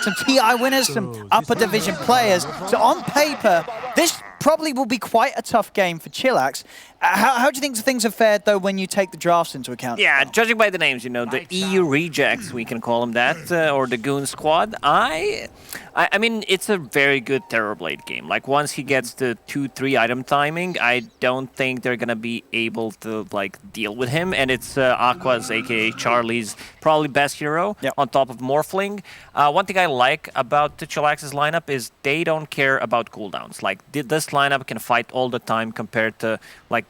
some TI winners, some upper division players. So on paper, this probably will be quite a tough game for CHILLAX. How do you think things have fared, though, when you take the drafts into account? Yeah, judging by the names, you know, the EU rejects, we can call them that, or the Goon Squad. I mean, it's a very good Terrorblade game. Like, once he gets the 2-3 item timing, I don't think they're going to be able to, like, deal with him. And it's Aqua's, a.k.a. Charlie's, probably best hero, on top of Morphling. One thing I like about the CHILLAX's lineup is they don't care about cooldowns. Like, this lineup can fight all the time compared to, like,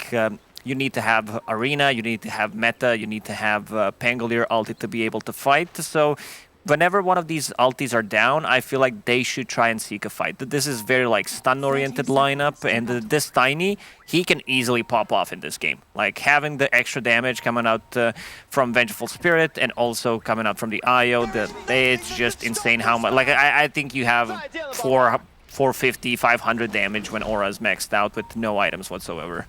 you need to have Arena, you need to have Meta, you need to have Pangolier ulti to be able to fight. So whenever one of these ultis are down, I feel like they should try and seek a fight. This is very like stun-oriented lineup, and this Tiny, he can easily pop off in this game. Like having the extra damage coming out from Vengeful Spirit and also coming out from the IO, it's just insane how much. Like I think you have 450, 500 damage when Aura is maxed out with no items whatsoever.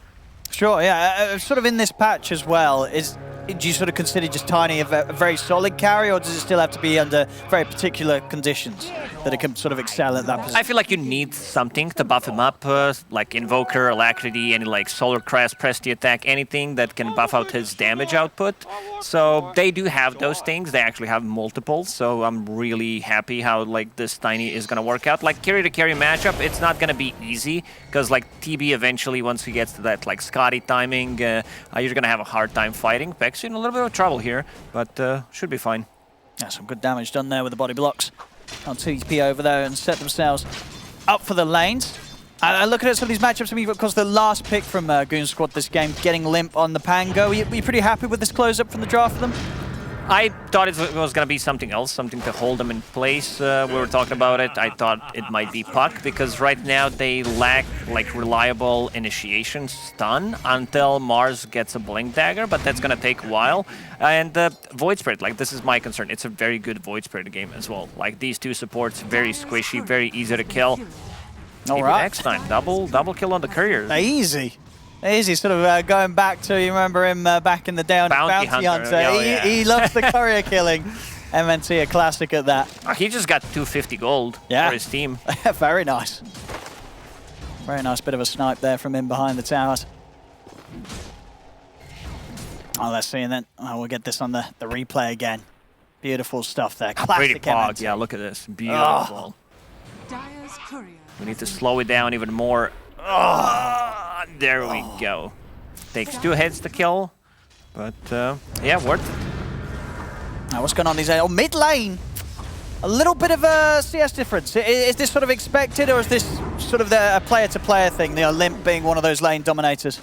Sure, yeah. Sort of in this patch as well, do you sort of consider just Tiny a very solid carry, or does it still have to be under very particular conditions that it can sort of excel at that position? I feel like you need something to buff him up, like Invoker, Alacrity, any like Solar Crest, Prestige Attack, anything that can buff out his damage output. So they do have those things. They actually have multiple, so I'm really happy how like this Tiny is going to work out. Like carry-to-carry matchup, it's not going to be easy, because like TB eventually, once he gets to that like Scotty timing, you're going to have a hard time fighting. Peck's in a little bit of trouble here, but should be fine. Yeah, some good damage done there with the body blocks. On TP over there and set themselves up for the lanes. Looking at some of these matchups, I mean, of course, the last pick from Goon Squad this game, getting Limp on the Pango. Were you pretty happy with this close-up from the draft for them? I thought it was going to be something else, something to hold them in place. We were talking about it. I thought it might be Puck, because right now they lack like reliable initiation stun until Mars gets a Blink Dagger, but that's going to take a while. And Void Spirit, like this is my concern. It's a very good Void Spirit game as well. Like these two supports, very squishy, very easy to kill. All right. Next time, double kill on the couriers. Easy. Easy, sort of going back to, you remember him back in the day on Bounty Hunter. Yeah, he loves the courier killing. MNT, a classic at that. He just got 250 gold for his team. Very nice. Very nice bit of a snipe there from in behind the towers. Oh, let's see, and then we'll get this on the replay again. Beautiful stuff there. Classic MNT. Yeah, look at this. Beautiful. We need to slow it down even more. There we go. Takes 2 hits to kill, but yeah, worth it. Now what's going on these days? Oh, mid lane. A little bit of a CS difference. Is this sort of expected, or is this sort of a player-to-player thing? The Limp being one of those lane dominators.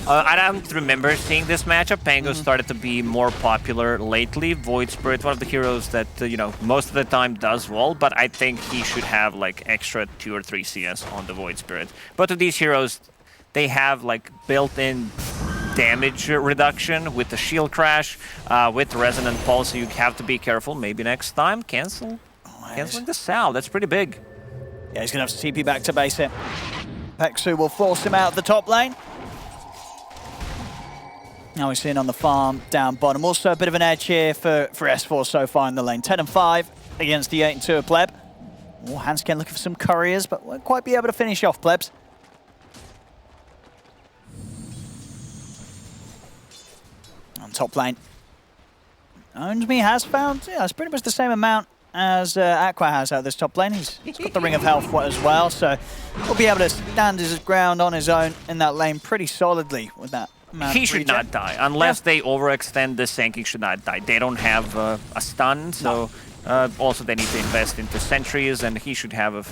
I don't remember seeing this matchup. Pango started to be more popular lately. Void Spirit, one of the heroes that, you know, most of the time does well, but I think he should have, like, extra 2 or 3 CS on the Void Spirit. Both of these heroes, they have, like, built-in damage reduction with the shield crash, with Resonant Pulse, so you have to be careful. Maybe next time, canceling the Sal. That's pretty big. Yeah, he's going to have to TP back to base it. Peksu will force him out of the top lane. Now we're seeing on the farm down bottom. Also a bit of an edge here for S4 so far in the lane. 10 and 5 against the 8 and 2 of Pleb. Oh, Hansken looking for some couriers, but won't quite be able to finish off Plebs. On top lane. Ownsme has found, yeah, it's pretty much the same amount as Aqua has out this top lane. He's got the Ring of Health as well, so he'll be able to stand his ground on his own in that lane pretty solidly with that. He should not die, unless they overextend the Sanking should not die. They don't have a stun, so also they need to invest into sentries, and he should have a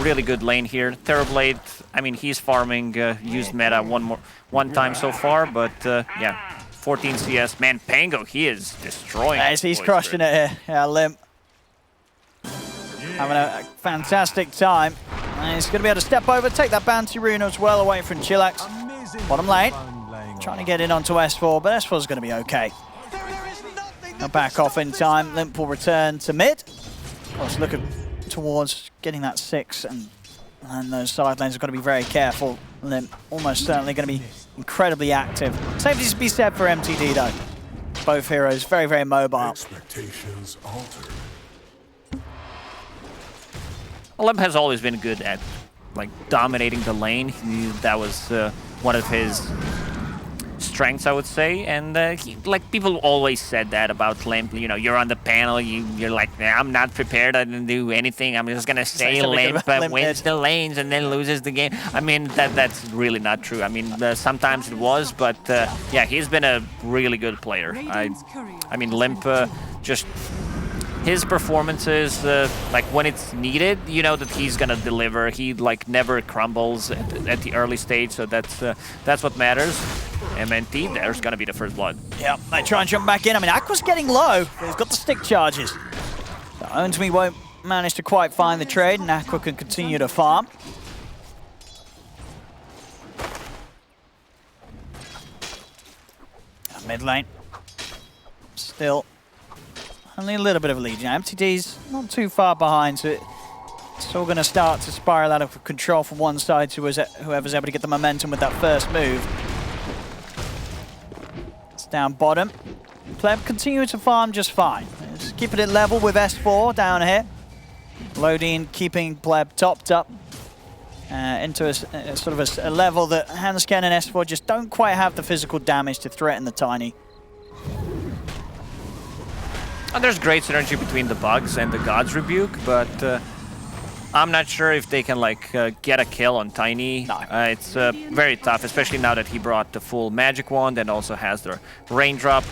really good lane here. Terrorblade, I mean, he's farming used meta one time so far, but yeah, 14 CS. Man, Pango, he is destroying. Yes, he's crushing it here. Yeah, Limp. Having a fantastic time. And he's going to be able to step over, take that bounty rune as well away from CHILLAX. Bottom lane. Trying to get in onto S4, but S4's going to be okay. Now back off in time. Limp will return to mid. Of course, looking towards getting that 6, and those side lanes have got to be very careful. Limp almost certainly going to be incredibly active. Same to be said for MTD though. Both heroes very, very mobile. Expectations altered. Limp has always been good at like dominating the lane. That was one of his strengths, I would say. And like people always said that about Limp. You know, you're on the panel, you're like, nah, I'm not prepared. I didn't do anything. I'm just gonna say Limp wins the lanes and then loses the game. I mean, that's really not true. I mean, sometimes it was, but yeah, he's been a really good player. I mean, Limp just. His performances, like when it's needed, you know that he's gonna deliver. He like never crumbles at the early stage, so that's what matters. MNT, there's gonna be the first blood. Yep, they try and jump back in. I mean, Aqua's getting low. He's got the stick charges. So Ownsme won't manage to quite find the trade, and Aqua can continue to farm. Mid lane, still. Only a little bit of a lead. MTD's not too far behind, so it's all going to start to spiral out of control from one side to whoever's able to get the momentum with that first move. It's down bottom. Pleb continuing to farm just fine. Just keeping it level with S4 down here. Lodin keeping Pleb topped up into a sort of a level that Hansken and S4 just don't quite have the physical damage to threaten the Tiny. And there's great synergy between the Bugs and the God's Rebuke, but I'm not sure if they can like get a kill on Tiny. No. It's very tough, especially now that he brought the full Magic Wand and also has the Raindrop.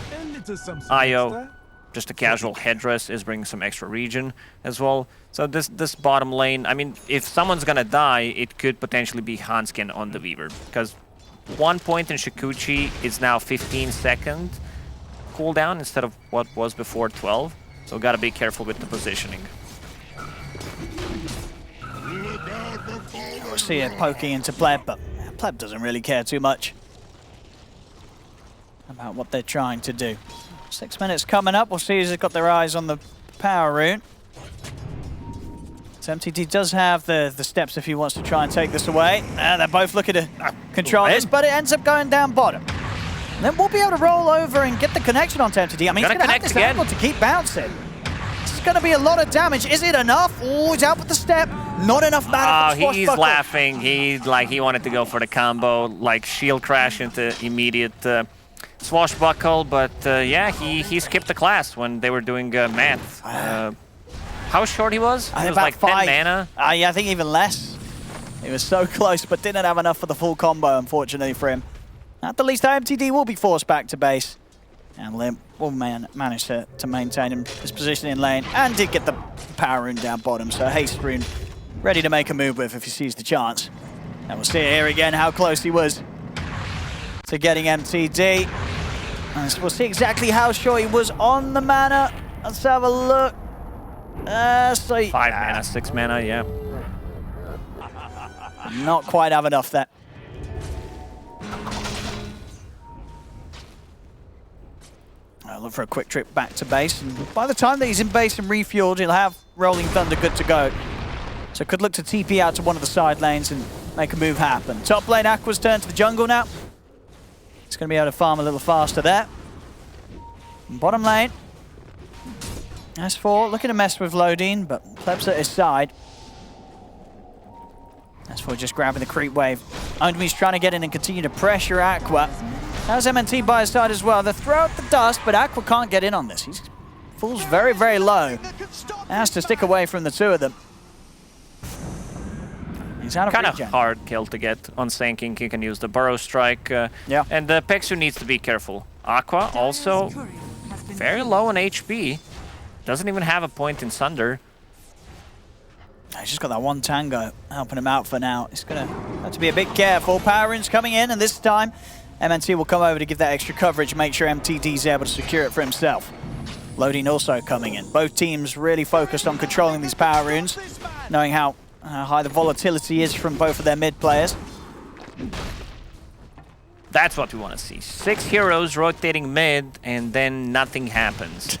IO, just a casual headdress, is bringing some extra regen as well. So this bottom lane, I mean, if someone's gonna die, it could potentially be Hansken on the Weaver, because 1 point in Shikuchi is now 15-second cooldown instead of what was before 12, so gotta be careful with the positioning. We'll see it poking into Pleb, but Pleb doesn't really care too much about what they're trying to do. 6 minutes coming up, we'll see who's got their eyes on the power rune. So MTD does have the steps if he wants to try and take this away. They're both looking to control this, but it ends up going down bottom. And then we'll be able to roll over and get the connection onto MTD. I mean, he's going to have this angle to keep bouncing. This is going to be a lot of damage. Is it enough? Oh, he's out with the step. Not enough mana for he's laughing. He wanted to go for the combo, like shield crash into immediate swashbuckle, but yeah, he skipped the class when they were doing math. How short he was? It was about like 5. 10 mana? Yeah, I think even less. He was so close, but didn't have enough for the full combo, unfortunately for him. At the least, MTD will be forced back to base. And Limp will manage to maintain his position in lane, and did get the power rune down bottom, so haste rune ready to make a move with if he sees the chance. And we'll see here again how close he was to getting MTD. And so we'll see exactly how short he was on the mana. Let's have a look. 5 mana, 6 mana, yeah. Not quite have enough there. I'll look for a quick trip back to base, and by the time that he's in base and refueled, he'll have Rolling Thunder good to go. So could look to TP out to one of the side lanes and make a move happen. Top lane Aqua's turn to the jungle now. He's going to be able to farm a little faster there. And bottom lane, S4 looking to mess with Lodin, but Pleb's at his side. S4 just grabbing the creep wave. Ownsme's trying to get in and continue to pressure Aqua. How's MNT by his side as well? They throw out the dust, but Aqua can't get in on this. He falls very, very low. Has to stick away from the two of them. He's out of kind regen. of hard kill to get on Sanking. He can use the Burrow Strike. Yeah. And Pexu needs to be careful. Aqua also very low on HP. Doesn't even have a point in Sunder. He's just got that one tango helping him out for now. He's going to have to be a bit careful. Power rune's coming in, and this time MNT will come over to give that extra coverage, make sure MTD's able to secure it for himself. Lodin also coming in. Both teams really focused on controlling these power runes, knowing how high the volatility is from both of their mid players. That's what we want to see. 6 heroes rotating mid, and then nothing happens.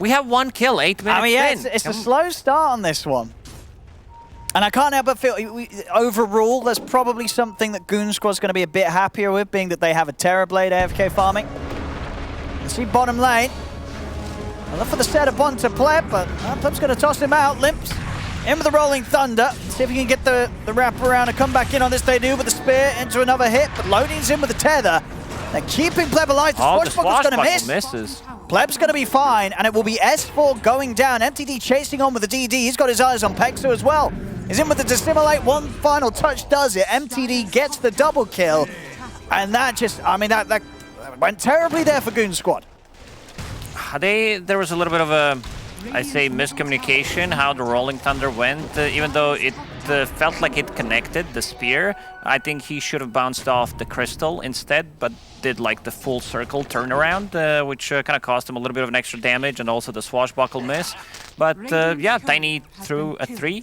We have 1 kill, 8 minutes I mean, yeah, in. it's a slow start on this one. And I can't help but feel, overall, there's probably something that goonsquad's going to be a bit happier with, being that they have a Terrorblade AFK farming. You see bottom lane. I look for the setup onto Pleb, but Pleb's going to toss him out. Limp's In with the Rolling Thunder. See if he can get the wrap around and come back in on this. They do with the spear into another hit, but Loading's in with the tether. They're keeping Pleb alive. The Swashbuckle's going to miss. Misses. Pleb's going to be fine, and it will be S4 going down. MTD chasing on with the DD. He's got his eyes on Pexo as well. He's in with the Dissimulate. One final touch does it. MTD gets the double kill. And that just, I mean, that went terribly there for Goon Squad. There was a little bit of a, I say, miscommunication how the Rolling Thunder went. Even though it felt like it connected the spear, I think he should have bounced off the crystal instead, but did like the full circle turnaround, which kind of cost him a little bit of an extra damage, and also the swashbuckle miss. But yeah, Tiny threw a 3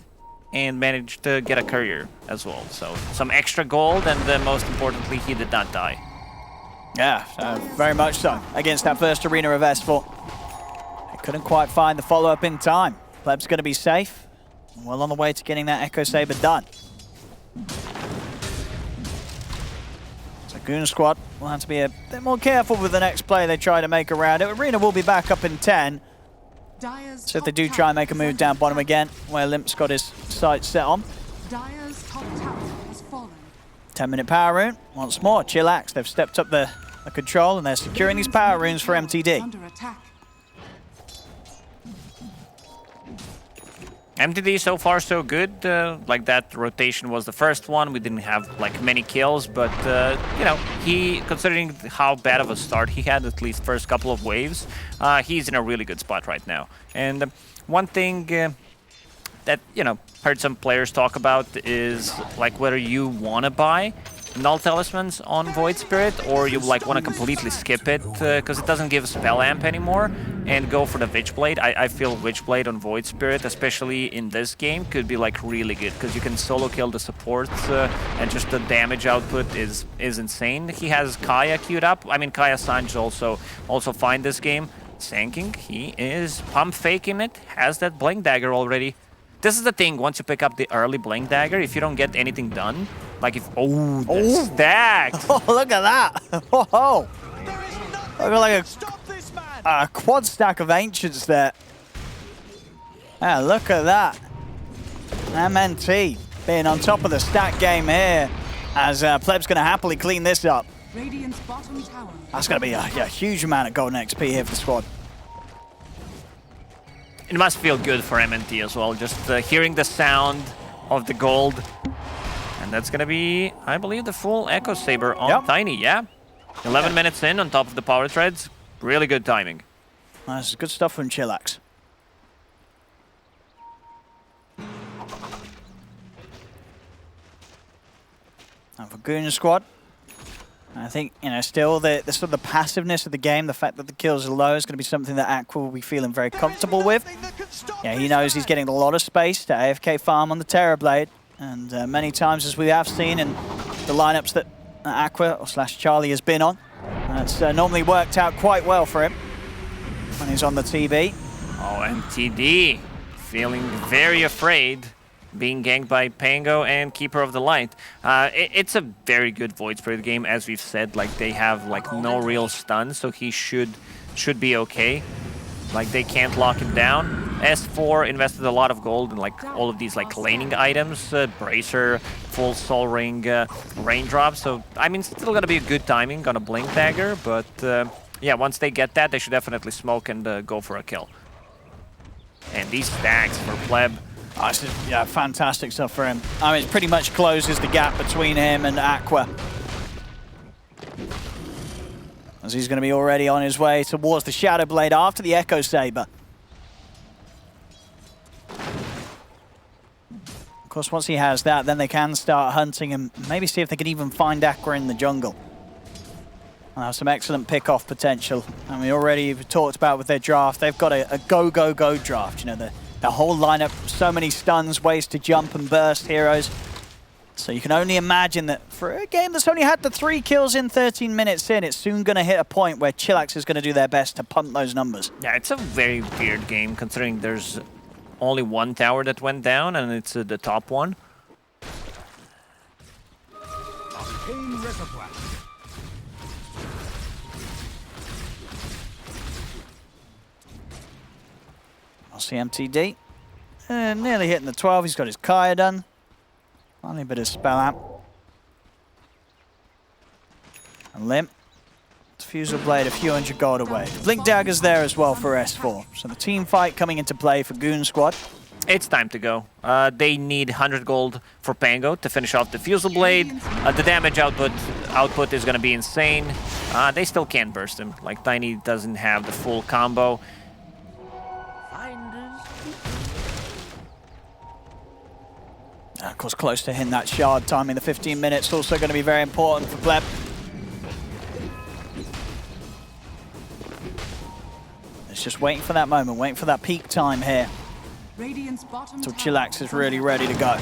and managed to get a courier as well. So some extra gold, and most importantly, he did not die. Yeah, very much so. Against that first arena of S4. They couldn't quite find the follow-up in time. Pleb's going to be safe. Well on the way to getting that Echo Saber done. So Goon Squad will have to be a bit more careful with the next play they try to make around it. Arena will be back up in 10. So if they do try and make a move down bottom again, where Limp's got his sights set on. 10-minute power rune. Once more, CHILLAX. They've stepped up the control, and they're securing these power runes for MTD. MTD so far so good. Like that rotation was the first one. We didn't have like many kills, but you know, he, considering how bad of a start he had, at least first couple of waves, he's in a really good spot right now. And one thing that, you know, heard some players talk about is like whether you want to buy Null Talismans on Void Spirit, or you like want to completely skip it because it doesn't give Spell Amp anymore, and go for the Witchblade. I feel Witchblade on Void Spirit, especially in this game, could be like really good because you can solo kill the supports and just the damage output is insane. He has Kaya queued up. I mean, Kaya Sanj also fine this game. Sanking, he is pump faking it, has that Blink Dagger already. This is the thing, once you pick up the early Blink Dagger, if you don't get anything done, like if... Oh, the stack! Oh, look at that! Whoa! Look at like a quad stack of Ancients there. Yeah, look at that. MNT being on top of the stack game here, as Pleb's going to happily clean this up. That's going to be a huge amount of golden XP here for the squad. It must feel good for MNT as well, just hearing the sound of the gold. And that's going to be, I believe, the full Echo Saber on Tiny, yeah? 11 minutes in on top of the power threads. Really good timing. That's good stuff from CHILLAX. And for Goon Squad, I think, you know, still the sort of the passiveness of the game, the fact that the kills are low, is going to be something that Aqua will be feeling very comfortable with. Yeah, he knows he's getting a lot of space to AFK farm on the Terrorblade, and many times, as we have seen in the lineups that Aqua or /Charlie has been on, it's normally worked out quite well for him when he's on the TV. Oh, MTD feeling very afraid, being ganked by Pango and Keeper of the Light. It's a very good Void Spirit game, as we've said. Like, they have like no real stun, so he should be okay. Like, they can't lock him down. S4 invested a lot of gold in like all of these like laning items, Bracer, full Soul Ring, Raindrop. So I mean, still gonna be a good timing on a Blink Dagger, but yeah, once they get that, they should definitely smoke and go for a kill. And these stacks for Pleb. Oh, it's just, yeah, fantastic stuff for him. I mean, it pretty much closes the gap between him and Aqua, as he's going to be already on his way towards the Shadow Blade after the Echo Saber. Of course, once he has that, then they can start hunting and maybe see if they can even find Aqua in the jungle. And have some excellent pick-off potential. And we already talked about with their draft, they've got a go-go-go draft. You know, the whole lineup, so many stuns, ways to jump and burst heroes. So you can only imagine that for a game that's only had the 3 kills in 13 minutes in, it's soon going to hit a point where CHILLAX is going to do their best to pump those numbers. Yeah, it's a very weird game, considering there's only one tower that went down, and it's the top one. I'll see MTD. Nearly hitting the 12. He's got his Kaya done. Finally a bit of spell out. And Limp. Fusel Blade a few hundred gold away. Blink Dagger's there as well for S4. So the team fight coming into play for Goon Squad. It's time to go. They need 100 gold for Pango to finish off the Fusel Blade. The damage output is going to be insane. They still can't burst him. Like, Tiny doesn't have the full combo. Of course, close to hitting that shard time in the 15 minutes. Also going to be very important for Pleb. It's just waiting for that moment, waiting for that peak time here. Until CHILLAX is really ready to go.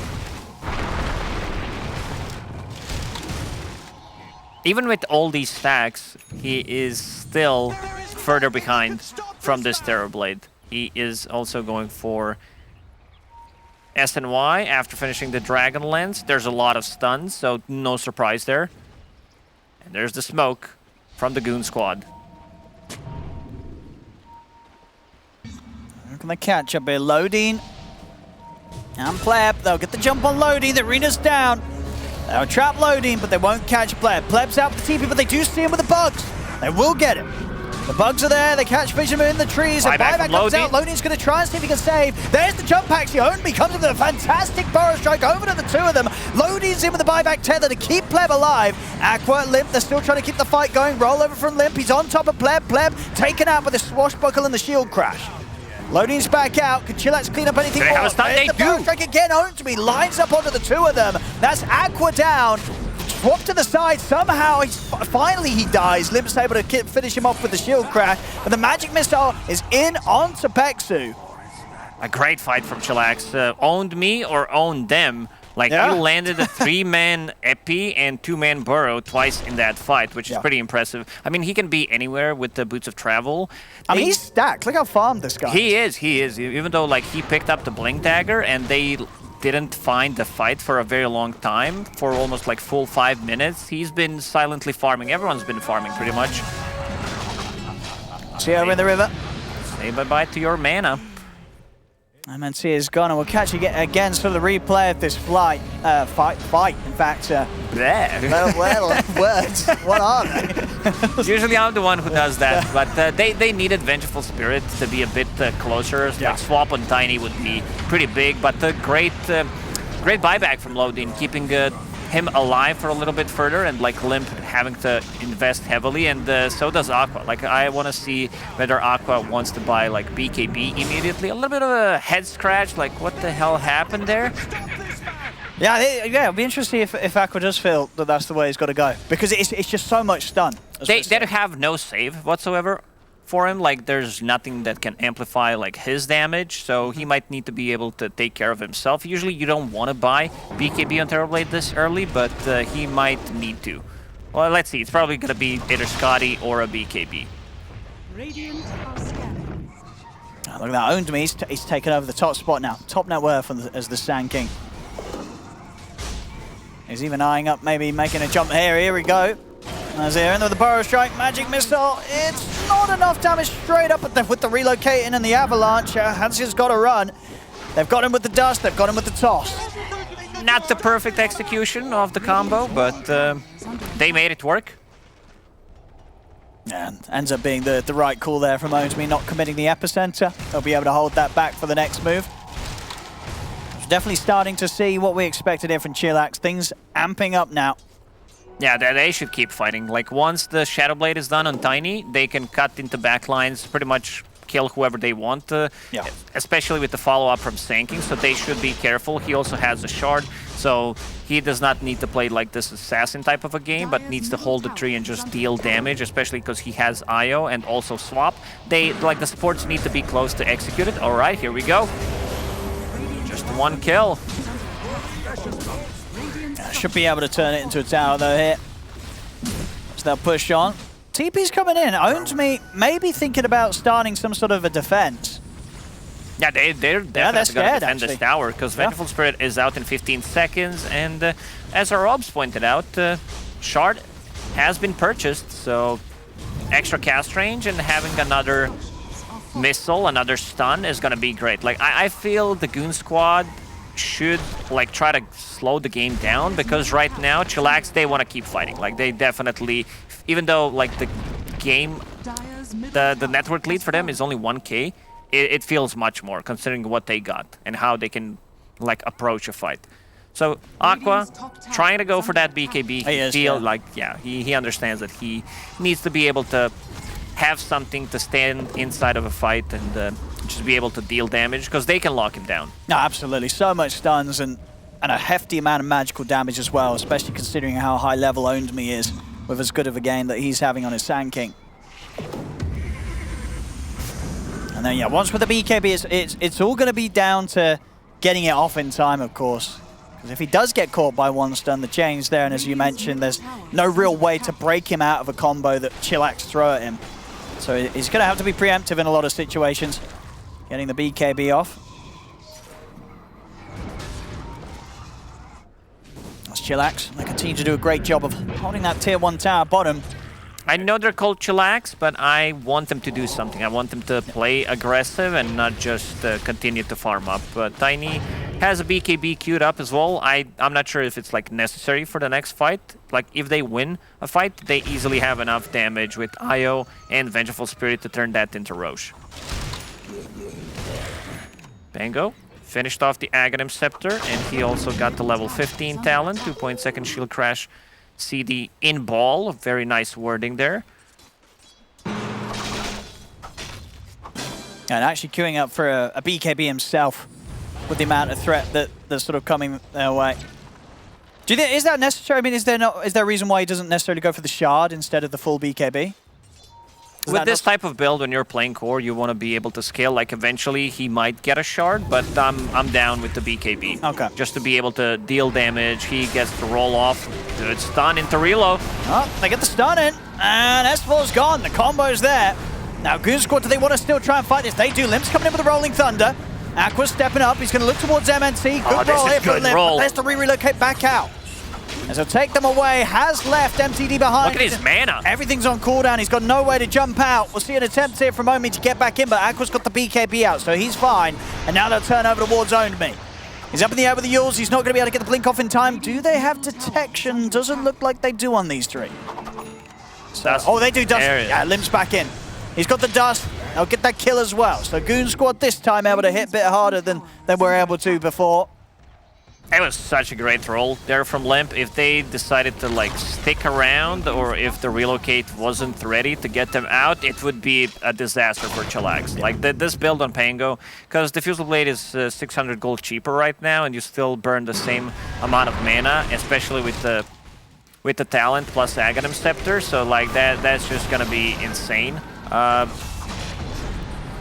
Even with all these stacks, he is still further behind from this Terrorblade. He is also going for SNY after finishing the Dragon Lance. There's a lot of stuns, so no surprise there. And there's the smoke from the Goon Squad. Can they catch up here? Loading and Pleb. They'll get the jump on Loading. The arena's down. They'll trap Loading, but they won't catch Pleb. Pleb's out with the TP, but they do see him with the bugs. They will get him. The bugs are there. They catch Fisherman in the trees. And buyback comes out. Loading's going to try and see if he can save. There's the jump actually. Only comes with a fantastic Burrow Strike over to the two of them. Loading's in with the buyback tether to keep Pleb alive. Aqua, Limp, they're still trying to keep the fight going. Roll over from Limp. He's on top of Pleb. Pleb taken out with the swashbuckle and the shield crash. Loading's back out. Can CHILLAX clean up anything more? They the Burrow Strike again. Ownsby lines up onto the two of them. That's Aqua down. Swap to the side. Somehow, finally he dies. Limp's able to finish him off with the shield crash. But the magic missile is in onto Peksu. A great fight from CHILLAX. Owned me or owned them. Like, he landed a 3-man Epi and 2-man Burrow twice in that fight, which is pretty impressive. I mean, he can be anywhere with the Boots of Travel. I mean, he's stacked. Look how farmed this guy is. He is. Even though, like, he picked up the Blink Dagger and they didn't find the fight for a very long time, for almost, like, full 5 minutes. He's been silently farming. Everyone's been farming, pretty much. See over in the river. Say bye-bye to your mana. MNC is gone, and we'll catch you again for the replay of this fight. In fact, words. What are they? Usually I'm the one who does that, but they needed Vengeful Spirit to be a bit closer. Like, swap on Tiny would be pretty big, but the great buyback from Loading, keeping him alive for a little bit further, and like Limp having to invest heavily, and so does Aqua. Like, I want to see whether Aqua wants to buy like BKB immediately. A little bit of a head scratch, like what the hell happened there? Yeah, it'll be interesting if Aqua does feel that that's the way he's got to go, because it's just so much stun. They have no save whatsoever for him. Like, there's nothing that can amplify like his damage, so he might need to be able to take care of himself. Usually you don't want to buy BKB on Terrorblade this early, but he might need to. Well, let's see. It's probably going to be either Scotty or a BKB. Oh, look at that. Owned me. He's taken over the top spot now. Top net worth as the Sand King. He's even eyeing up, maybe making a jump here. Here we go. As they're in with the Burrow Strike, Magic Missile. It's not enough damage straight up with the relocating and the avalanche. Hansia's got to run. They've got him with the dust. They've got him with the toss. Not the perfect execution of the combo, but they made it work. And ends up being the right call there from Ownsby, not committing the epicenter. They'll be able to hold that back for the next move. Definitely starting to see what we expected here from CHILLAX. Things amping up now. Yeah, they should keep fighting. Like, once the Shadow Blade is done on Tiny, they can cut into backlines, pretty much kill whoever they want, especially with the follow-up from Sanking, so they should be careful. He also has a shard, so he does not need to play like this assassin type of a game, but needs to hold the tree and just deal damage, especially because he has IO and also swap. The supports need to be close to execute it. All right, here we go. Just one kill. Should be able to turn it into a tower though here. So they'll push on. TP's coming in. Owns me maybe thinking about starting some sort of a defense. Yeah, they're definitely going to defend this tower, because Vengeful Spirit is out in 15 seconds, and as our Robs pointed out, Shard has been purchased, so extra cast range and having another missile, another stun is gonna be great. Like I feel the Goon Squad should like try to slow the game down, because right now CHILLAX, they want to keep fighting. Like they definitely, even though like the game, the network lead for them is only 1K, it feels much more considering what they got and how they can like approach a fight. So Aqua trying to go for that BKB. He understands that he needs to be able to have something to stand inside of a fight and just be able to deal damage, because they can lock him down. No, absolutely. So much stuns and a hefty amount of magical damage as well, especially considering how high level Owned Me is with as good of a game that he's having on his Sand King. And then, yeah, once with the BKB, it's all going to be down to getting it off in time, of course. Because if he does get caught by one stun, the chain's there, and as you mentioned, there's no real way to break him out of a combo that CHILLAX throw at him. So he's going to have to be preemptive in a lot of situations. Getting the BKB off. That's CHILLAX. They continue to do a great job of holding that tier 1 tower bottom. I know they're called CHILLAX, but I want them to do something. I want them to play aggressive and not just continue to farm up. But Tiny has a BKB queued up as well. I'm not sure if it's like necessary for the next fight. Like if they win a fight, they easily have enough damage with IO and Vengeful Spirit to turn that into Roche. Bango finished off the Aghanim Scepter, and he also got the level 15 talent, 2-point-second shield crash CD in ball. Very nice wording there. And actually queuing up for a BKB himself with the amount of threat that's sort of coming their way. Do you think, is that necessary? I mean, is there a reason why he doesn't necessarily go for the shard instead of the full BKB? With this type of build, when you're playing core, you want to be able to scale. Like eventually he might get a shard, but I'm down with the BKB. Okay. Just to be able to deal damage. He gets to roll off. Good stun into reload. Oh, they get the stun in, and S4's gone. The combo's there. Now Goon Squad, do they want to still try and fight this? They do. Limp's coming in with a Rolling Thunder. Aqua's stepping up. He's going to look towards MNC. Good roll here for Limp. But there's to re-relocate back out. As he'll take them away, has left MTD behind. Look at his mana. Everything's on cooldown. He's got no way to jump out. We'll see an attempt here from Owned Me to get back in, but Aqua's got the BKB out, so he's fine. And now they'll turn over towards Owned Me. He's up in the air with the Yules. He's not going to be able to get the blink off in time. Do they have detection? Doesn't look like they do on these three. So, oh, they do dust. Yeah, Limp's back in. He's got the dust. They'll get that kill as well. So Goon Squad this time able to hit a bit harder than we were able to before. It was such a great roll there from Limp. If they decided to like stick around, or if the relocate wasn't ready to get them out, it would be a disaster for CHILLAX. Like this build on Pango, because the Fusel Blade is 600 gold cheaper right now, and you still burn the same amount of mana, especially with the talent plus Aghanim Scepter. So like that's just gonna be insane.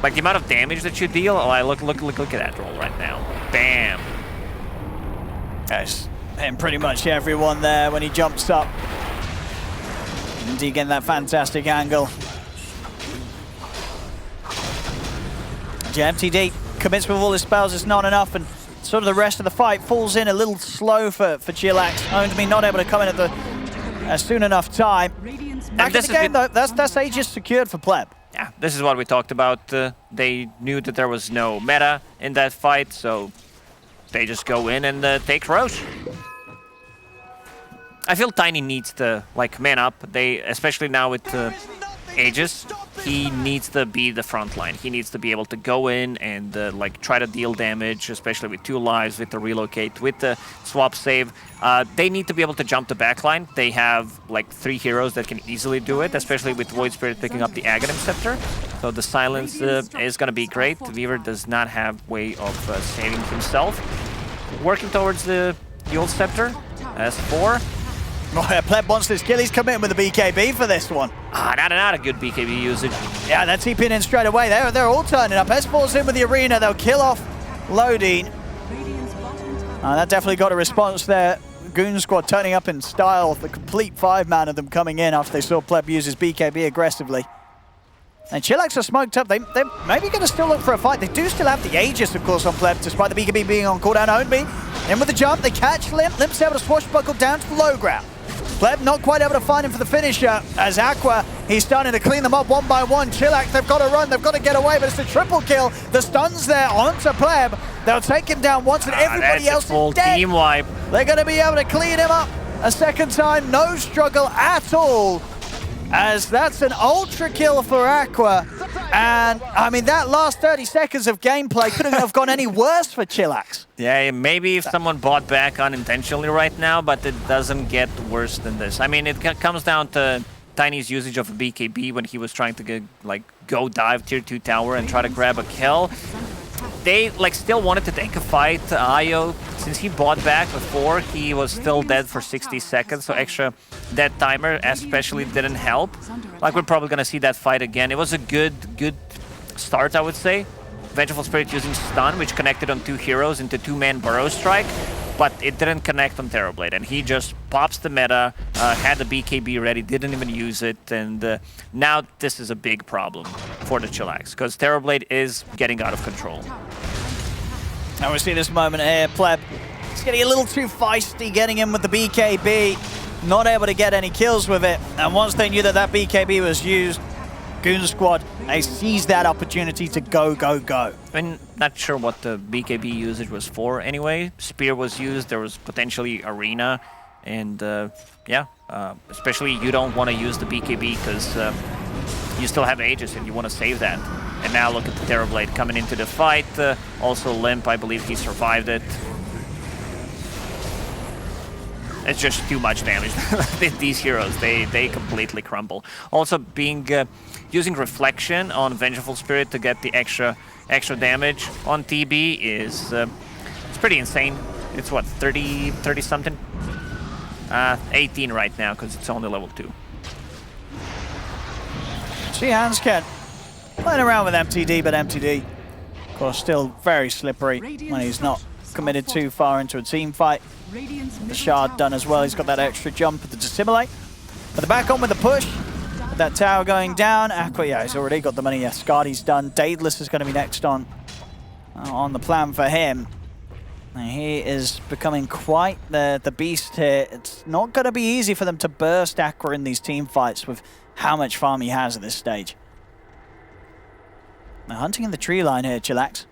Like the amount of damage that you deal. Oh, look at that roll right now. Bam. Yes, hitting pretty much everyone there when he jumps up. Indeed, getting that fantastic angle. Yeah, MTD commits with all his spells, it's not enough, and sort of the rest of the fight falls in a little slow for CHILLAX. Owned Me not able to come in at the soon enough time. Back in the game though, that's Aegis secured for Pleb. Yeah, this is what we talked about. They knew that there was no meta in that fight, so they just go in and take Roche. I feel Tiny needs to like man up. Especially now with Aegis, he needs to be the front line. He needs to be able to go in and like try to deal damage, especially with 2 lives, with the relocate, with the swap save. They need to be able to jump the backline. They have like 3 heroes that can easily do it, especially with Void Spirit picking up the Aghanim Scepter. So the silence is going to be great. Weaver does not have way of saving himself. Working towards the Yule Scepter. S4. Oh, yeah, Pleb wants this kill. He's coming in with a BKB for this one. Not a good BKB usage. Yeah, they're TPing in straight away. They're all turning up. S4's in with the arena. They'll kill off Lodine. That definitely got a response there. Goon Squad turning up in style. The complete 5-man of them coming in after they saw Pleb use his BKB aggressively. And CHILLAX are smoked up. They're maybe going to still look for a fight. They do still have the Aegis, of course, on Pleb, despite the BKB being on cooldown. Owned Me. In with the jump. They catch Limp. Limp's able to swashbuckle down to the low ground. Pleb not quite able to find him for the finisher as Aqua, He's starting to clean them up one by one. CHILLAX, they've got to run, they've got to get away, but it's a triple kill. The stun's there onto Pleb. They'll take him down once and everybody else is dead. Team wipe. They're going to be able to clean him up a second time. No struggle at all, as that's an ultra kill for Aqua. And I mean, that last 30 seconds of gameplay couldn't have gone any worse for CHILLAX. Yeah, maybe if someone bought back unintentionally right now, but it doesn't get worse than this. I mean, it comes down to Tiny's usage of a BKB when he was trying to go dive tier 2 tower and try to grab a kill. They still wanted to take a fight. Io, since he bought back before, he was still dead for 60 seconds, so extra dead timer especially didn't help. We're probably gonna see that fight again. It was a good start, I would say. Vengeful Spirit using stun, which connected on 2 heroes into 2-man burrow strike, but it didn't connect on Terrorblade, and he just pops the meta, had the BKB ready, didn't even use it, and now this is a big problem for the CHILLAX, because Terrorblade is getting out of control. And we see this moment here, Pleb. It's getting a little too feisty, getting in with the BKB, not able to get any kills with it, and once they knew that that BKB was used, goonsquad, they seized that opportunity to go. I'm not sure what the BKB usage was for anyway. Spear was used, there was potentially Arena, and yeah, especially you don't want to use the BKB because you still have Aegis and you want to save that. And now look at the Terrorblade coming into the fight. Also Limp, I believe he survived it. It's just too much damage. These heroes, they completely crumble. Also using Reflection on Vengeful Spirit to get the extra damage on TB is it's pretty insane. It's what, 30 something? 18 right now because it's only level 2. Handscan playing around with MTD, but MTD, of course, still very slippery when he's not committed too far into a team fight. The shard done as well. He's got that extra jump to dissimulate. But the back on with the push. With that tower going down. Aqua, yeah, he's already got the money. Yeah, Scardy's done. Daedalus is going to be next on the plan for him. And he is becoming quite the beast here. It's not going to be easy for them to burst Aqua in these team fights with how much farm he has at this stage. Now hunting in the tree line here, CHILLAX.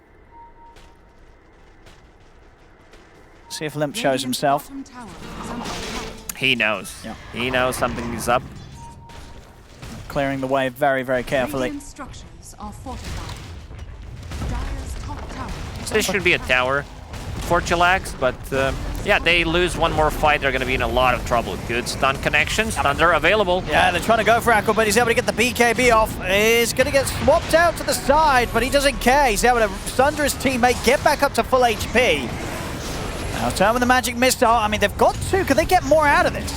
See if Limp shows himself. He knows. Yeah. He knows something is up. Clearing the way very, very carefully. This should be a tower for CHILLAX, but yeah, they lose one more fight, they're going to be in a lot of trouble. Good stun connections, Thunder available. Yeah, they're trying to go for Aqua, but he's able to get the BKB off. He's going to get swapped out to the side, but he doesn't care. He's able to sunder his teammate, get back up to full HP. Now turn with the magic missile. I mean, they've got 2. Can they get more out of this?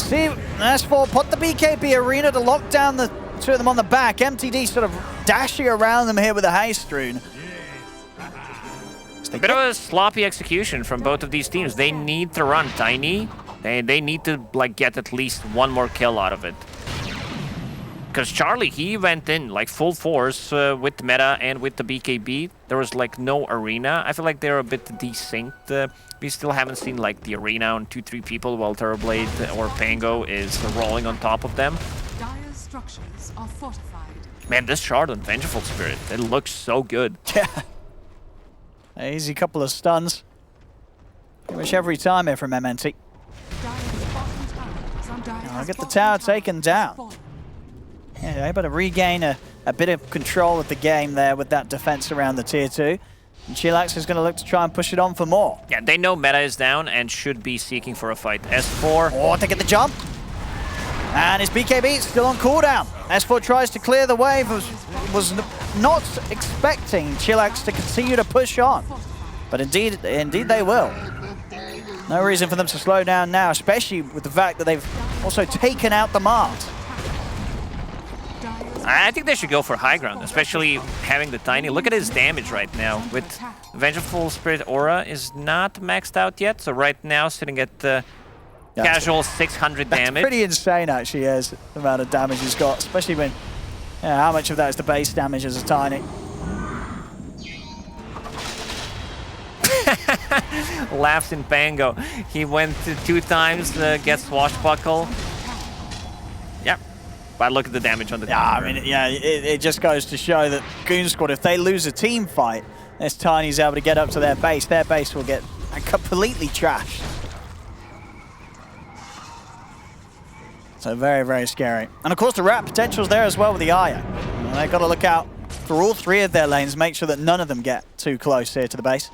See, S4 put the BKB Arena to lock down the 2 of them on the back. MTD sort of dashing around them here with a haste rune. A bit of a sloppy execution from both of these teams. They need to run Tiny. They need to get at least one more kill out of it. Because Charlie, he went in full force with the meta and with the BKB. There was no Arena. I feel like they're a bit desynced. We still haven't seen the Arena on 2-3 people while Terrorblade or Pango is rolling on top of them. Dire structures are fortified. Man, this shard on Vengeful Spirit, it looks so good. Yeah. Easy couple of stuns. Pretty much every time here from MNT. I'll get the tower taken down. Yeah, able to regain a bit of control of the game there with that defense around the tier 2. And CHILLAX is going to look to try and push it on for more. Yeah, they know meta is down and should be seeking for a fight. S4. Oh, they get the jump. And his BKB is still on cooldown. S4 tries to clear the wave, was not expecting CHILLAX to continue to push on. But indeed they will. No reason for them to slow down now, especially with the fact that they've also taken out the Mars. I think they should go for high ground, especially having the Tiny. Look at his damage right now. With Vengeful Spirit Aura is not maxed out yet, so right now sitting at casual 600 damage. That's pretty insane, actually, is the amount of damage he's got, especially when how much of that is the base damage as a Tiny. Laughs in Pango. He went 2 times, gets Swashbuckle. Yeah. But look at the damage on the Yeah, tower. I mean, yeah, it just goes to show that goonsquad, if they lose a team fight, as Tiny's able to get up to their base will get completely trashed. So very, very scary. And of course the rat potential's there as well with the Aya. They've got to look out for all three of their lanes, make sure that none of them get too close here to the base.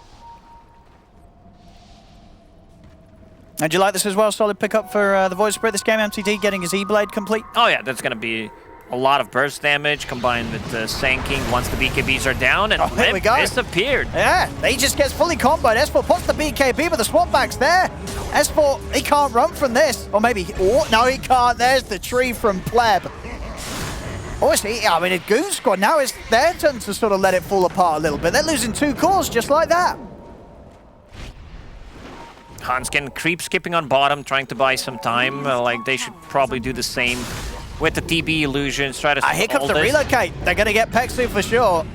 And do you like this as well? Solid pickup for the Void Spirit this game. MTD getting his E-Blade complete. Oh yeah, that's going to be a lot of burst damage combined with Sanking once the BKBs are down, and here we go. Disappeared. Yeah, he just gets fully comboed. S4 pops the BKB, but the swamp bag's there. S4, he can't run from this. Or maybe, oh, no, he can't. There's the tree from Pleb. Obviously, I mean, a goonsquad, now it's their turn to sort of let it fall apart a little bit. They're losing 2 cores just like that. Hanskin creep skipping on bottom, trying to buy some time. Like, they should probably do the same with the TB illusions, try to Here comes the relocate. They're going to get Pexu for sure.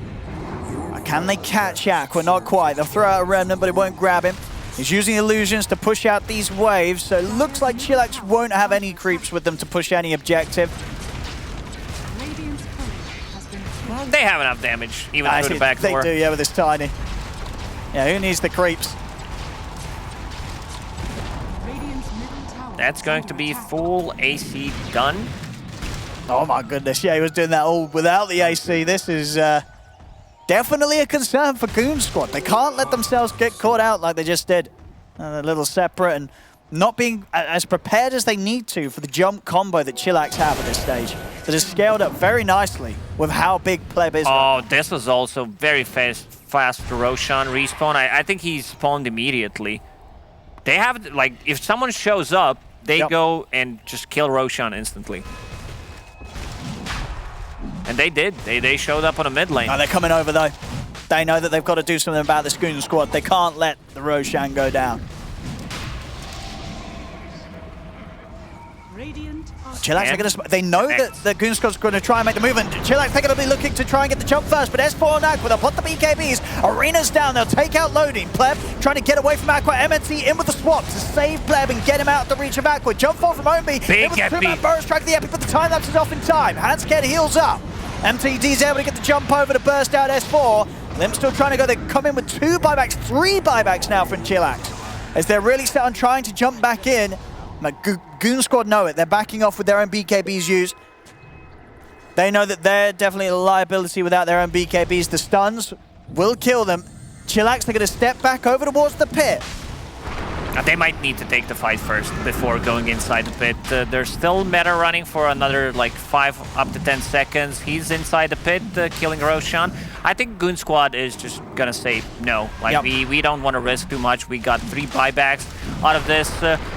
Can they catch Aqua? Not quite. They'll throw out a remnant, but it won't grab him. He's using illusions to push out these waves, so it looks like CHILLAX won't have any creeps with them to push any objective. Well, they have enough damage, even through the back door. They do, yeah, with this Tiny. Yeah, who needs the creeps? That's going to be full AC done. Oh my goodness, yeah, he was doing that all without the AC. This is definitely a concern for goonsquad. They can't let themselves get caught out like they just did. A little separate and not being as prepared as they need to for the jump combo that CHILLAX have at this stage. That is scaled up very nicely with how big Pleb is. Oh, this was also very fast Roshan respawn. I think he spawned immediately. They have, like, if someone shows up, they go and just kill Roshan instantly. And they did. They showed up on a mid lane. No, they're coming over though. They know that they've got to do something about this goonsquad. They can't let the Roshan go down. CHILLAX are going to. They know that the goonsquad's going to try and make the move, and CHILLAX, they're going to be looking to try and get the jump first. But S4 and Aqua, they'll put the BKBs. Arena's down. They'll take out loading. Pleb trying to get away from Aqua. MNT in with the swap to save Pleb and get him out of the reach of Aqua. Jump forward from Ombi. Big Epi. Burst strike the Epi, but the time lapse is off in time. Handscared heals up. MTD's able to get the jump over to burst out S4. Limp still trying to go. They come in with 2 buybacks, 3 buybacks now from CHILLAX, as they're really set on trying to jump back in. goonsquad know it. They're backing off with their own BKBs used. They know that they're definitely a liability without their own BKBs. The stuns will kill them. CHILLAX, they're going to step back over towards the pit. They might need to take the fight first before going inside the pit. There's still meta running for another like 5 up to 10 seconds. He's inside the pit, killing Roshan. I think goonsquad is just gonna say no. Like we don't want to risk too much. We got 3 buybacks out of this.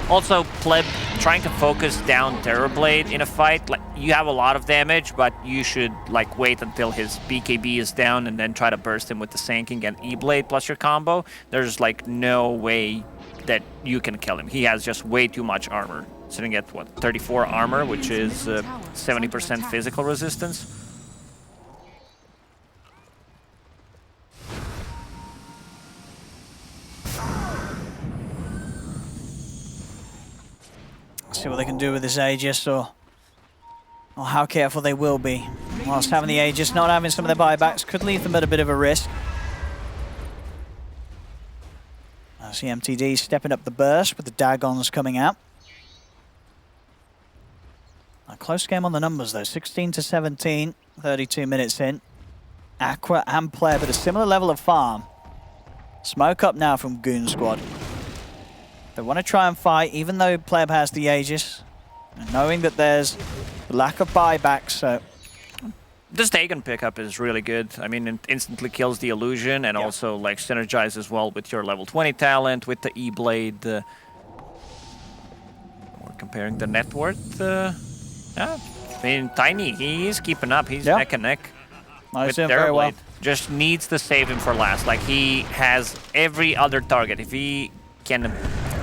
Also, Pleb trying to focus down Terrorblade in a fight. Like you have a lot of damage, but you should like wait until his BKB is down and then try to burst him with the Sanking and E-Blade plus your combo. There's like no way that you can kill him. He has just way too much armor. Sitting at what, 34 armor, which is 70% physical resistance. See what they can do with this Aegis, or how careful they will be. Whilst having the Aegis, not having some of their buybacks could leave them at a bit of a risk. I see MTD stepping up the burst with the Dagons coming out. A close game on the numbers though, 16-17, 32 minutes in. Aqua and Pleb at a similar level of farm. Smoke up now from goonsquad. They want to try and fight, even though Pleb has the Aegis, and knowing that there's the lack of buybacks, so... This Dagon pickup is really good. I mean, it instantly kills the illusion and also like synergizes well with your level 20 talent, with the E-Blade. We're comparing the net worth. I mean, Tiny, he's keeping up. He's neck and neck with very well. Just needs to save him for last. Like he has every other target. If he can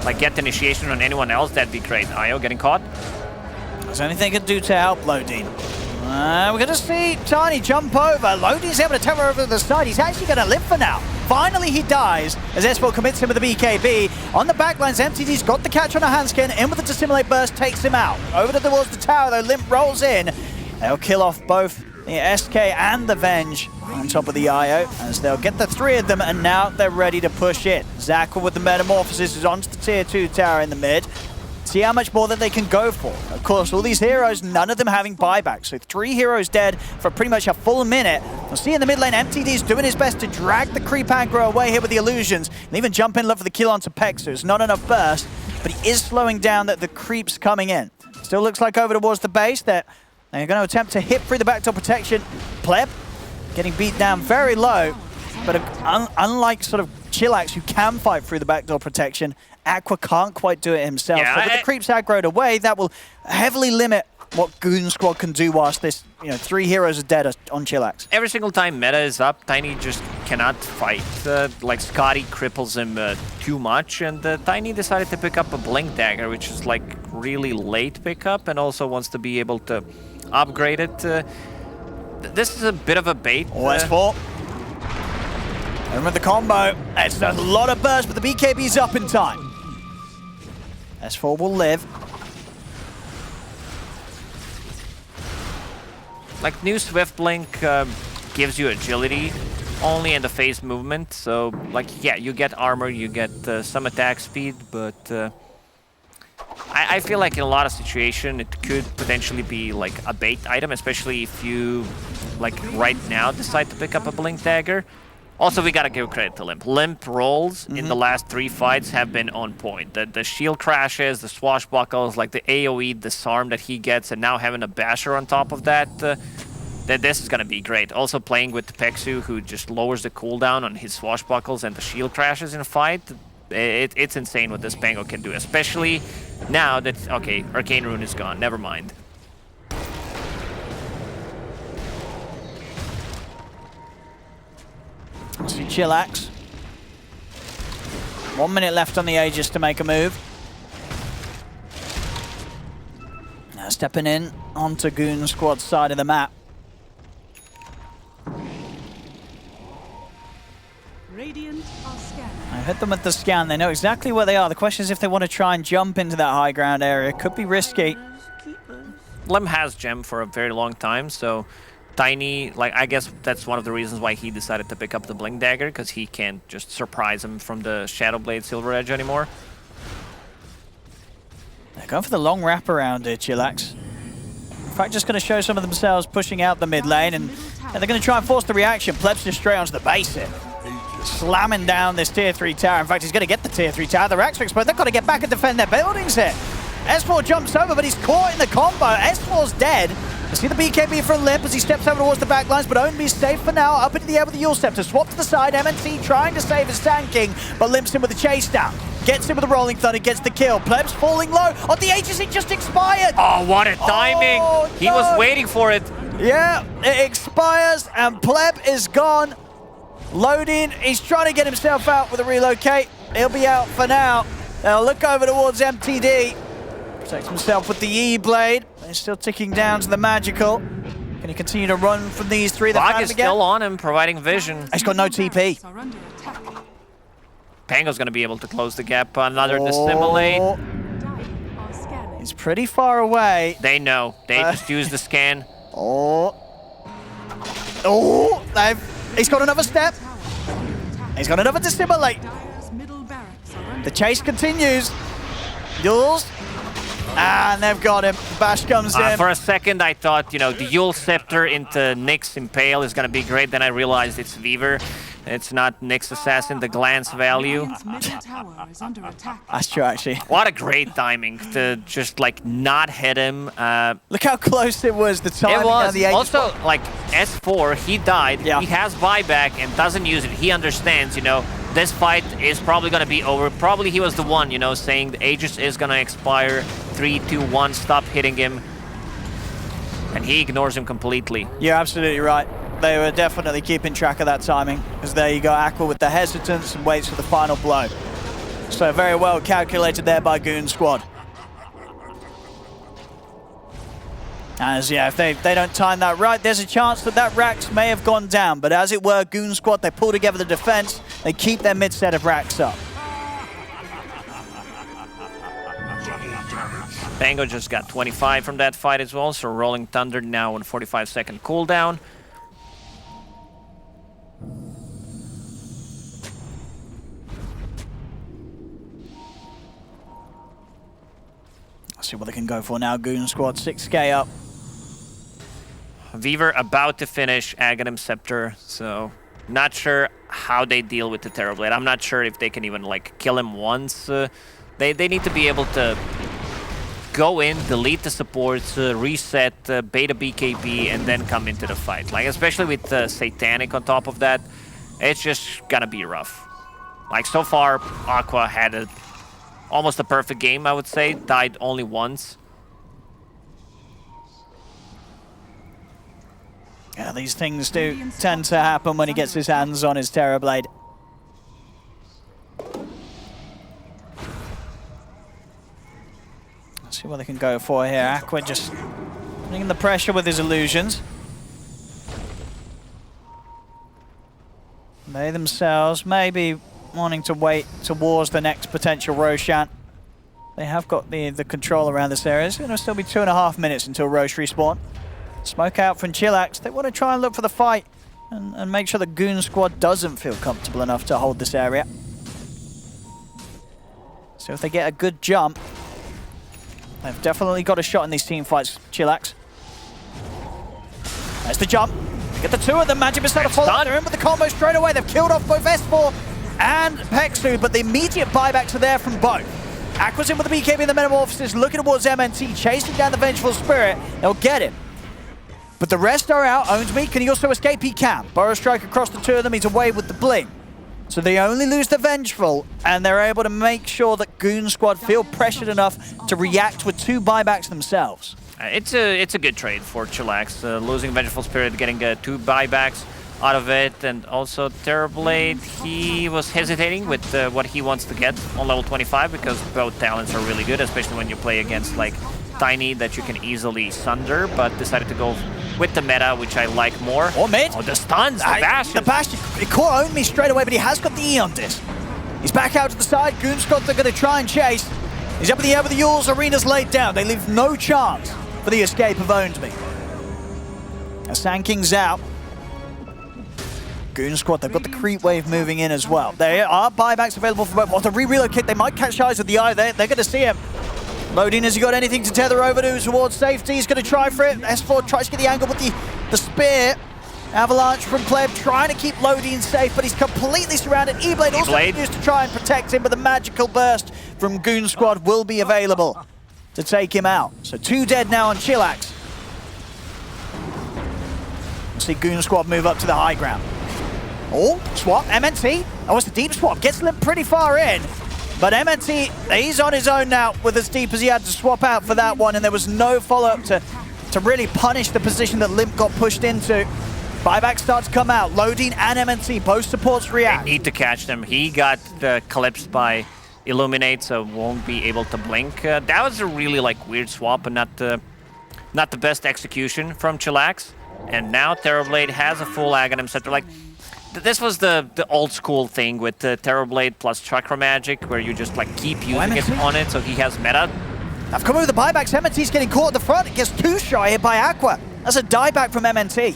like get initiation on anyone else, that'd be great. Io getting caught. There's anything they can do to help Lodin. We're going to see Tiny jump over. Lodi's able to tear over to the side. He's actually going to live for now. Finally, he dies as Esport commits him with the BKB. On the backlines, MTD's got the catch on a handskin. In with the Dissimulate burst, takes him out. Over towards the tower, though, Limp rolls in. They'll kill off both the SK and the Venge on top of the IO, as they'll get the 3 of them, and now they're ready to push it. Zakwa with the Metamorphosis is onto the tier 2 tower in the mid. See how much more that they can go for. Of course, all these heroes, none of them having buyback. So 3 heroes dead for pretty much a full minute. We'll see in the mid lane, MTD's doing his best to drag the creep aggro away here with the illusions, and even jump in, look for the kill onto Pexu. It's not enough burst, but he is slowing down the creeps coming in. Still looks like over towards the base that they're going to attempt to hit through the backdoor protection. Pleb getting beat down very low, but unlike sort of CHILLAX, who can fight through the backdoor protection, Aqua can't quite do it himself. Yeah, so with the creeps aggroed away, that will heavily limit what Goon Squad can do whilst this, 3 heroes are dead on CHILLAX. Every single time meta is up, Tiny just cannot fight. Like Scotty cripples him too much, and Tiny decided to pick up a Blink Dagger, which is like really late pickup, and also wants to be able to upgrade it. This is a bit of a bait. Oh, S4. And with the combo, it's a lot of burst, but the BKB's up in time. S4 will live. Like, new Swift Blink gives you agility only in the phase movement. So, like, yeah, you get armor, you get some attack speed, but I feel like in a lot of situations it could potentially be like a bait item, especially if you, like, right now decide to pick up a Blink Dagger. Also, we gotta give credit to Limp. Limp rolls in the last 3 fights have been on point. The shield crashes, the swashbuckles, like the AoE disarm that he gets, and now having a basher on top of that, this is gonna be great. Also playing with Pexu, who just lowers the cooldown on his swashbuckles and the shield crashes in a fight. It's insane what this Pango can do, especially now that, okay, Arcane Rune is gone, never mind. See CHILLAX. 1 minute left on the Aegis to make a move. Now stepping in onto Goon Squad's side of the map. Radiant are scanning. I hit them with the scan. They know exactly where they are. The question is if they want to try and jump into that high ground area. Could be risky. Lem has Gem for a very long time, so Tiny, like, I guess that's one of the reasons why he decided to pick up the Blink Dagger, because he can't just surprise him from the Shadowblade Silver Edge anymore. They're going for the long wraparound here, CHILLAX. In fact, just going to show some of themselves pushing out the mid lane, and they're going to try and force the reaction. Pleb's just straight onto the base here. Slamming down this tier 3 tower. In fact, he's going to get the tier 3 tower. The racks are exposed. They've got to get back and defend their buildings here. S4 jumps over, but he's caught in the combo. S4's dead. You see the BKB from Limp as he steps over towards the back lines, but Ownby's safe for now. Up into the air with the Yule Scepter. Swap to the side. MNC trying to save his tanking, but Limp's in with the chase down. Gets in with the Rolling Thunder, gets the kill. Pleb's falling low. On the Aegis, it just expired. Oh, what a timing! Oh, he was waiting for it. Yeah, it expires, and Pleb is gone. Loading. He's trying to get himself out with a relocate. He'll be out for now. They'll look over towards MTD. Protects himself with the E-Blade. He's still ticking down to the magical. Can he continue to run from these 3? Fog is still on him, providing vision. He's got no TP. Are under attack. Pango's going to be able to close the gap. Another dissimulate. Dire are scanning. He's pretty far away. They know. They just use the scan. He's got another step. He's got another dissimulate. Dire's middle barracks are under The chase continues. Yules. And they've got him. Bash comes in. For a second, I thought, the Yule Scepter into Nyx Impale is going to be great. Then I realized it's Weaver. It's not Nyx Assassin, the glance value. Radiant's middle tower is under attack. That's true, actually. What a great timing to just, like, not hit him. Look how close it was, the timing. It was. The Also, like, S4, he died. Yeah. He has buyback and doesn't use it. He understands, this fight is probably going to be over. Probably he was the one, saying the Aegis is going to expire. 3, 2, 1, stop hitting him. And he ignores him completely. You're absolutely right. They were definitely keeping track of that timing. Because there you go, Aqua with the hesitance and waits for the final blow. So very well calculated there by Goon Squad. As, yeah, if they don't time that right, there's a chance that racks may have gone down. But as it were, Goon Squad, they pull together the defense. They keep their mid set of racks up. Bango just got 25 from that fight as well, so Rolling Thunder now on 45-second cooldown. Let's see what they can go for now. Goon Squad 6k up. Weaver about to finish Aghanim Scepter, so not sure how they deal with the Terrorblade. I'm not sure if they can even like kill him once. They need to be able to go in, delete the supports, reset, bait a BKB, and then come into the fight. Like especially with Satanic on top of that, it's just gonna be rough. Like so far, Aqua had almost a perfect game, I would say. Died only once. Yeah, these things do tend to happen when he gets his hands on his Terrorblade. Let's see what they can go for here. Aqua just putting the pressure with his illusions. They themselves maybe wanting to wait towards the next potential Roshan. They have got the control around this area. It's going to still be 2.5 minutes until Rosh respawn. Smoke out from CHILLAX. They want to try and look for the fight and make sure the Goon Squad doesn't feel comfortable enough to hold this area. So if they get a good jump, they've definitely got a shot in these team fights, CHILLAX. There's the jump. Get the two of them. Magic Missile to follow. They're in with the combo straight away. They've killed off both S4 and Pexu, but the immediate buybacks are there from both. Aqua's in with the BKB and the Metamorphosis, looking towards MNT, chasing down the Vengeful Spirit. They'll get him. But the rest are out. Owns me. Can he also escape? He can. Burrow Strike across the two of them. He's away with the Bling. So they only lose the Vengeful, and they're able to make sure that Goon Squad feel pressured enough to react with two buybacks themselves. It's a good trade for CHILLAX. Losing Vengeful Spirit, getting two buybacks out of it, and also Terrorblade, he was hesitating with what he wants to get on level 25 because both talents are really good, especially when you play against like Tiny that you can easily sunder, but decided to go with the meta, which I like more. Or mid. Oh, the stuns, the bash. The bash, it caught Own Me straight away, but he has got the Eon Disc. He's back out to the side. Goon Squad, they're going to try and chase. He's up in the air with the Yules. Arena's laid down. They leave no chance for the escape of Owned Me. Now Sand King's out. Goon Squad, they've got the creep wave moving in as well. There are buybacks available for both. Well, the relocate, they might catch eyes with the eye. They're going to see him. Lodin, has he got anything to tether over to towards safety? He's going to try for it. S4 tries to get the angle with the spear. Avalanche from Pleb trying to keep Lodin safe, but he's completely surrounded. E-Blade also used to try and protect him, but the magical burst from Goon Squad will be available to take him out. So 2 dead now on CHILLAX. We'll see Goon Squad move up to the high ground. Oh, swap, MNT. Oh, it's the deep swap. Gets Limp pretty far in. But MNT, he's on his own now with as deep as he had to swap out for that one, and there was no follow-up to really punish the position that Limp got pushed into. Buyback starts to come out. Lodin and MNT, both supports react. They need to catch them. He got collapsed by Illuminate, so won't be able to blink. That was a really like weird swap and not the best execution from CHILLAX. And now Terrorblade has a full Aghanim Scepter. Like, this was the old school thing with the Terrorblade plus Chakra Magic, where you just like keep using it on it, so he has meta. I've come over the buybacks. MNT's getting caught at the front. It gets too shy here by Aqua. That's a dieback from MNT.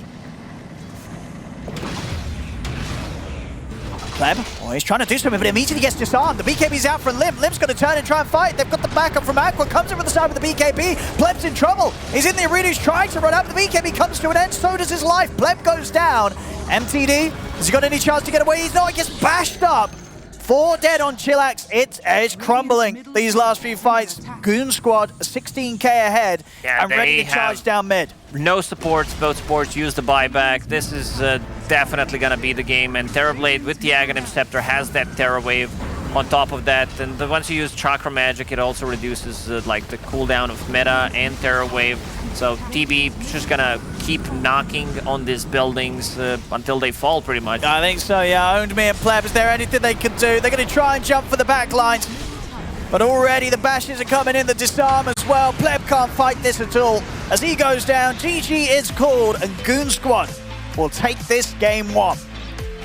Pleb, oh, he's trying to do something, but immediately gets disarmed. The BKB's out from Limp. Limp's going to turn and try and fight. They've got the backup from Aqua. Comes over the side with the BKB. Pleb's in trouble. He's in the arena. He's trying to run up. The BKB comes to an end. So does his life. Pleb goes down. MTD, has he got any chance to get away? He's not. He gets bashed up. 4 dead on CHILLAX. It's crumbling. These last few fights. Goon Squad 16k ahead and ready to charge down mid. No supports. Both supports use the buyback. This is definitely going to be the game. And Terrorblade with the Aghanim Scepter has that Terror Wave on top of that. And once you use Chakra Magic, it also reduces like the cooldown of Meta and Terror Wave. So TB is just going to keep knocking on these buildings until they fall, pretty much. I think so, yeah. Owned Me and Pleb, is there anything they can do? They're going to try and jump for the back line. But already the bashes are coming in, the disarm as well. Pleb can't fight this at all. As he goes down, GG is called, and Goon Squad will take this game 1.